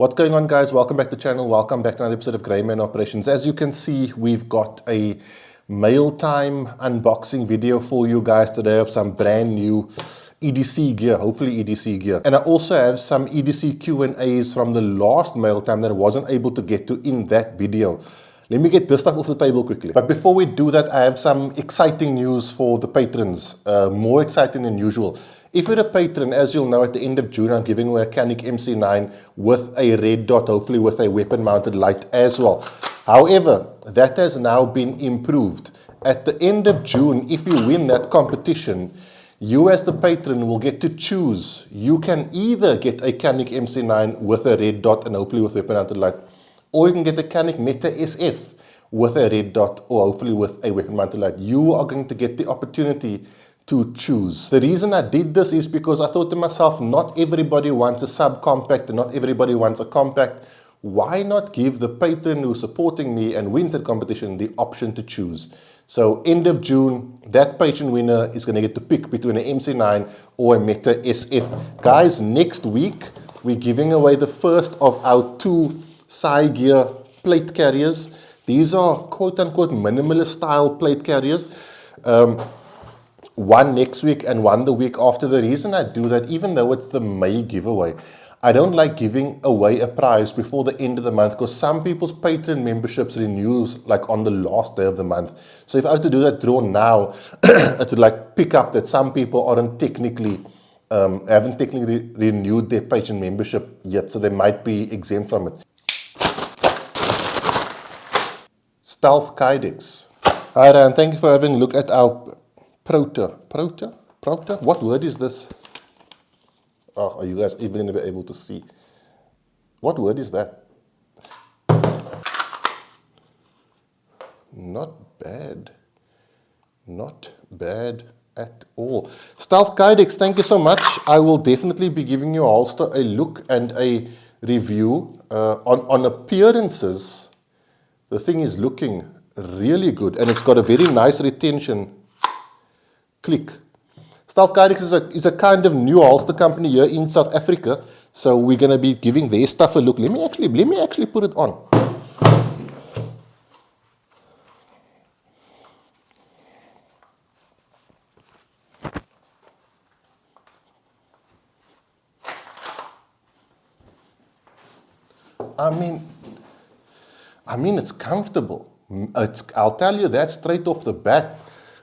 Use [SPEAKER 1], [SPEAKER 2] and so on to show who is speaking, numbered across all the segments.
[SPEAKER 1] What's going on, guys? Welcome back to the channel. Welcome back to another episode of Greyman Operations. As you can see, we've got a mail time unboxing video for you guys today of some brand new EDC gear, hopefully EDC gear. And I also have some EDC Q&As from the last mail time that I wasn't able to get to in that video. Let me get this stuff off the table quickly. But before we do that, I have some exciting news for the patrons, more exciting than usual. If you're a patron, as you'll know, at the end of June, I'm giving away a Canik MC9 with a red dot, hopefully with a weapon-mounted light as well. However, that has now been improved. At the end of June, if you win that competition, you as the patron will get to choose. You can either get a Canik MC9 with a red dot and hopefully with weapon-mounted light, or you can get a Canik Meta SF with a red dot or hopefully with a weapon-mounted light. You are going to get the opportunity to choose. The reason I did this is because I thought to myself, not everybody wants a subcompact and not everybody wants a compact. Why not give the patron who's supporting me and wins that competition the option to choose? So end of June, that patron winner is going to get to pick between an MC9 or a Meta SF. Guys, next week, we're giving away the first of our two Cygear plate carriers. These are quote-unquote minimalist style plate carriers. One next week and one the week after. The reason I do that, even though it's the May giveaway, I don't like giving away a prize before the end of the month because some people's Patreon memberships renews like on the last day of the month. So if I was to do that draw now, it would like pick up that some people haven't technically renewed their Patreon membership yet, so they might be exempt from it. Stealth Kydex. Hi Ryan, thank you for having a look at our Proter? What word is this? Oh, are you guys even going to be able to see? What word is that? Not bad. Not bad at all. Stealth Kydex, thank you so much. I will definitely be giving your holster a look and a review. On appearances, the thing is looking really good and it's got a very nice retention click. Stealth Kydex is a kind of new holster company here in South Africa, so we're going to be giving their stuff a look. Let me actually put it on. I mean, it's comfortable. I'll tell you that straight off the bat.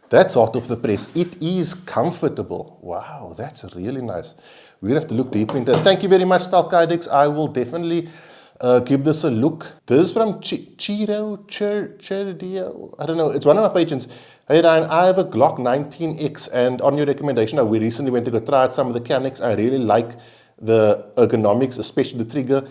[SPEAKER 1] That's hot off the press. It is comfortable. Wow, that's really nice. We're going to have to look deeper into it. Thank you very much, Stealth Kydex. I will definitely give this a look. This is from Chirdio. I don't know. It's one of my patrons. Hey Ryan, I have a Glock 19X and on your recommendation, we recently went to go try out some of the Caniks. I really like the ergonomics, especially the trigger.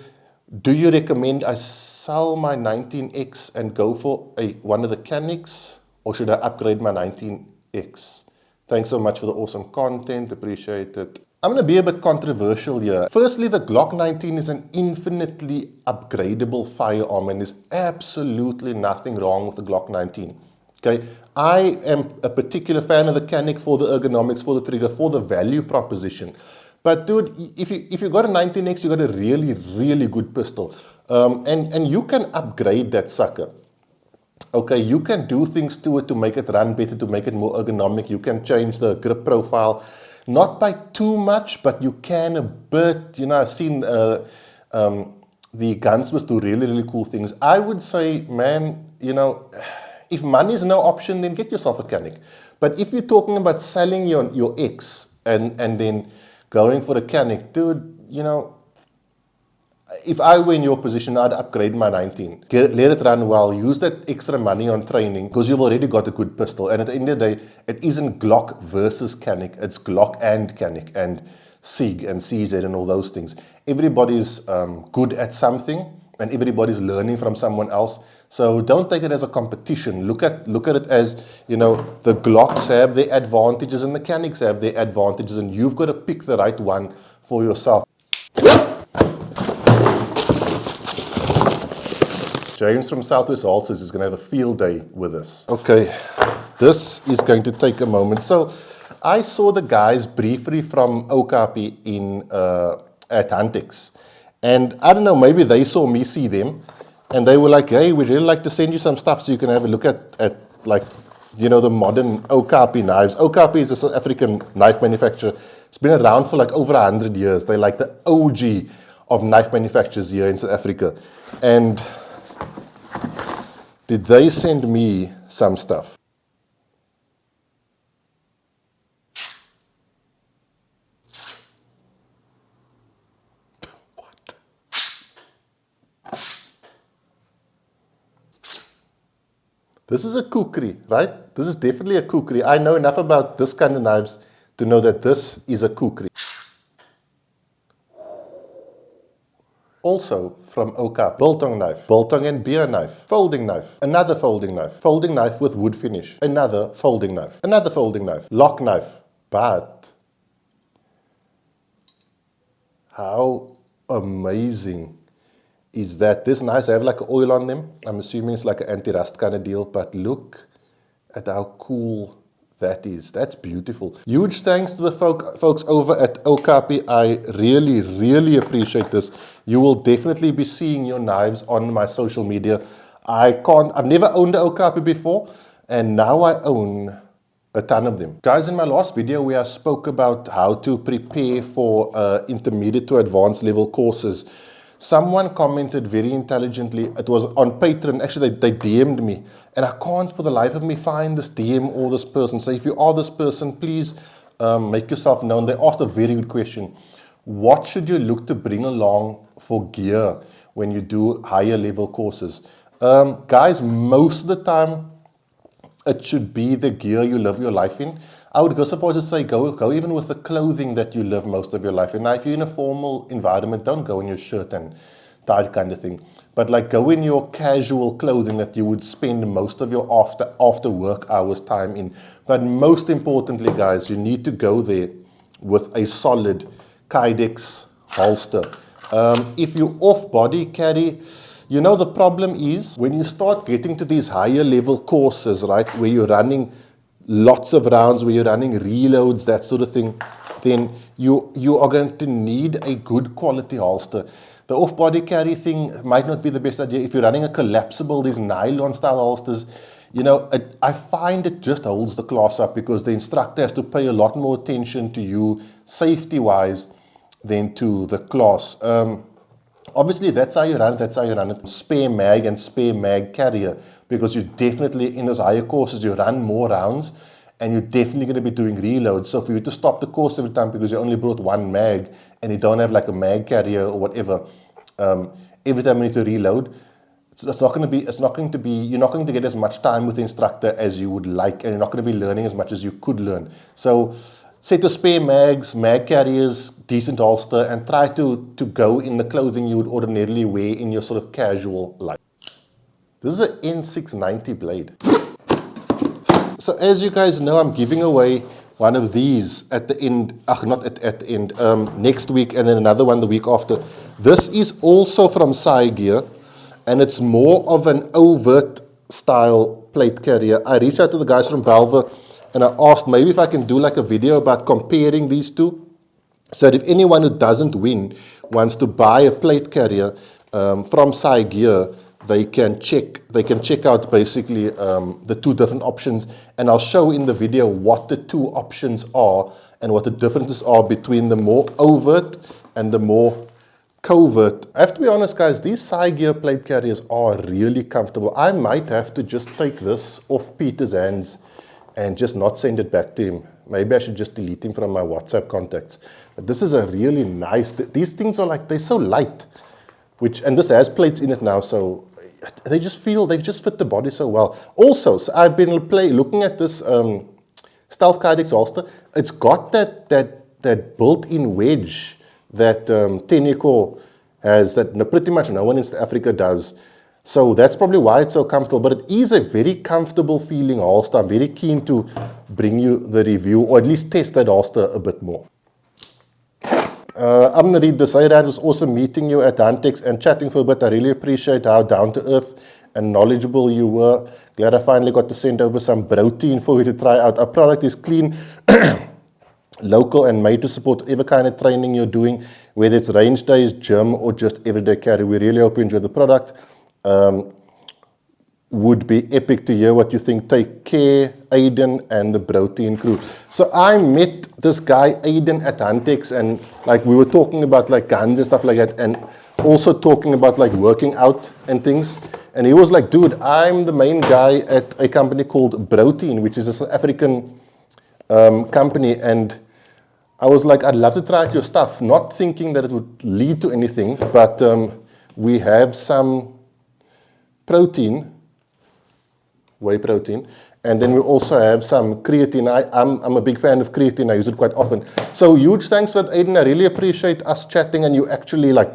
[SPEAKER 1] Do you recommend I sell my 19X and go for one of the Caniks? Or should I upgrade my 19X? Thanks so much for the awesome content. Appreciate it. I'm going to be a bit controversial here. Firstly, the Glock 19 is an infinitely upgradable firearm and there's absolutely nothing wrong with the Glock 19. Okay, I am a particular fan of the Canik for the ergonomics, for the trigger, for the value proposition. But dude, if you got a 19X, you got a really, really good pistol. And you can upgrade that sucker. Okay, you can do things to it to make it run better, to make it more ergonomic. You can change the grip profile, not by too much, but you can a bit. You know, I've seen the gunsmiths do really, really cool things. I would say, man, you know, if money is no option, then get yourself a Canik. But if you're talking about selling your X and then going for a Canik, dude, you know, if I were in your position, I'd upgrade my 19. Let it run well. Use that extra money on training because you've already got a good pistol. And at the end of the day, it isn't Glock versus Canik. It's Glock and Canik and SIG and CZ and all those things. Everybody's good at something and everybody's learning from someone else. So don't take it as a competition. Look at it as, you know, the Glocks have their advantages and the Caniks have their advantages and you've got to pick the right one for yourself. James from Southwest Holsters is going to have a field day with us. Okay, this is going to take a moment. So I saw the guys briefly from Okapi at Huntex. And I don't know, maybe they saw me see them, and they were like, hey, we'd really like to send you some stuff so you can have a look at like, you know, the modern Okapi knives. Okapi is a South African knife manufacturer. It's been around for like over 100 years. They're like the OG of knife manufacturers here in South Africa. And did they send me some stuff? This is a kukri, right? This is definitely a kukri. I know enough about this kind of knives to know that this is a kukri. Also from Okapi, biltong knife, biltong and beer knife, folding knife, another folding knife with wood finish, another folding knife, lock knife. But how amazing is that this knives have like oil on them. I'm assuming it's like an anti-rust kind of deal, but look at how cool that is. That's beautiful. Huge thanks to the folks over at Okapi. I really, really appreciate this. You will definitely be seeing your knives on my social media. I've never owned an Okapi before, and now I own a ton of them. Guys, in my last video where I spoke about how to prepare for intermediate to advanced level courses, someone commented very intelligently. It was on Patreon. Actually, they DM'd me. And I can't for the life of me find this DM or this person. So if you are this person, please make yourself known. They asked a very good question. What should you look to bring along for gear when you do higher level courses? Guys, most of the time, it should be the gear you live your life in. I would go so far as to say go even with the clothing that you live most of your life in. Now, if you're in a formal environment, don't go in your shirt and tie kind of thing. But like go in your casual clothing that you would spend most of your after work hours time in. But most importantly, guys, you need to go there with a solid Kydex holster. If you off-body carry, you know the problem is when you start getting to these higher level courses, right, where you're running lots of rounds, where you're running reloads, that sort of thing, then you are going to need a good quality holster. The off-body carry thing might not be the best idea. If you're running a collapsible, these nylon-style holsters, you know, I find it just holds the class up because the instructor has to pay a lot more attention to you safety-wise than to the class. Obviously, that's how you run it. Spare mag and spare mag carrier, because you definitely, in those higher courses, you run more rounds and you're definitely going to be doing reloads. So for you to stop the course every time because you only brought one mag and you don't have like a mag carrier or whatever, every time you need to reload, it's not going to be, you're not going to get as much time with the instructor as you would like, and you're not going to be learning as much as you could learn. So set your spare mags, mag carriers, decent holster, and try to go in the clothing you would ordinarily wear in your sort of casual life. This is an N690 blade. So as you guys know, I'm giving away one of these at the end, not at the end, next week, and then another one the week after. This is also from Cygear, and it's more of an overt style plate carrier. I reached out to the guys from Balver, and I asked maybe if I can do like a video about comparing these two, so that if anyone who doesn't win wants to buy a plate carrier from Cygear, they can check out basically the two different options, and I'll show in the video what the two options are and what the differences are between the more overt and the more covert. I have to be honest, guys, these Cygear plate carriers are really comfortable. I might have to just take this off Peter's hands and just not send it back to him. Maybe I should just delete him from my WhatsApp contacts. But this is a really nice, these things are like, they're so light, and this has plates in it now, so they just fit the body so well. Also, so I've been looking at this Stealth Kydex holster. It's got that built-in wedge that Tenneco has, that pretty much no one in South Africa does. So that's probably why it's so comfortable. But it is a very comfortable feeling holster. I'm very keen to bring you the review, or at least test that holster a bit more. I'm going to read this. Hey, Rad, it was awesome meeting you at Huntex and chatting for a bit. I really appreciate how down to earth and knowledgeable you were. Glad I finally got to send over some protein for you to try out. Our product is clean, local and made to support whatever kind of training you're doing, whether it's range days, gym, or just everyday carry. We really hope you enjoy the product. Would be epic to hear what you think. Take care, Aiden and the Protein crew. So I met this guy, Aiden, at Huntex, and like we were talking about like guns and stuff like that, and also talking about like working out and things. And he was like, dude, I'm the main guy at a company called Protein, which is a South African company, and I was like, I'd love to try out your stuff, not thinking that it would lead to anything, but we have some protein, whey protein, and then we also have some creatine. I'm a big fan of creatine. I use it quite often. So huge thanks for that, Aiden. I really appreciate us chatting and you actually like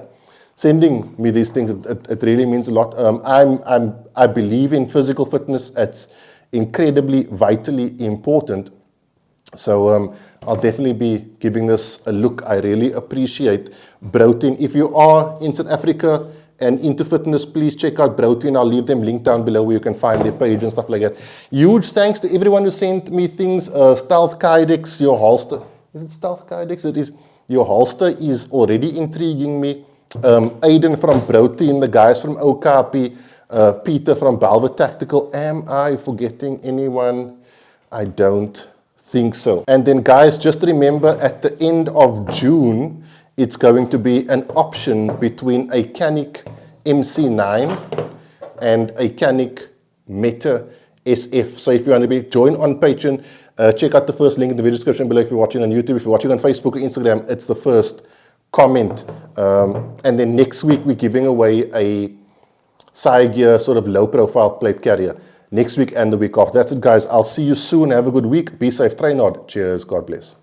[SPEAKER 1] sending me these things. It really means a lot. I believe in physical fitness. It's incredibly, vitally important. So I'll definitely be giving this a look. I really appreciate Protein. If you are in South Africa and into fitness, please check out Protein. I'll leave them linked down below where you can find their page and stuff like that. Huge thanks to everyone who sent me things. Stealth Kydex, your holster. Is it Stealth Kydex? It is. Your holster is already intriguing me. Aiden from Protein, the guys from Okapi, Peter from Balva Tactical. Am I forgetting anyone? I don't think so. And then guys, just remember at the end of June, it's going to be an option between a Canik MC9 and a Canik Meta SF. So if you want to join on Patreon, check out the first link in the video description below if you're watching on YouTube. If you're watching on Facebook or Instagram, it's the first comment. And then next week, we're giving away a Cygear sort of low profile plate carrier. Next week and the week after. That's it, guys. I'll see you soon. Have a good week. Be safe. Train hard. Cheers. God bless.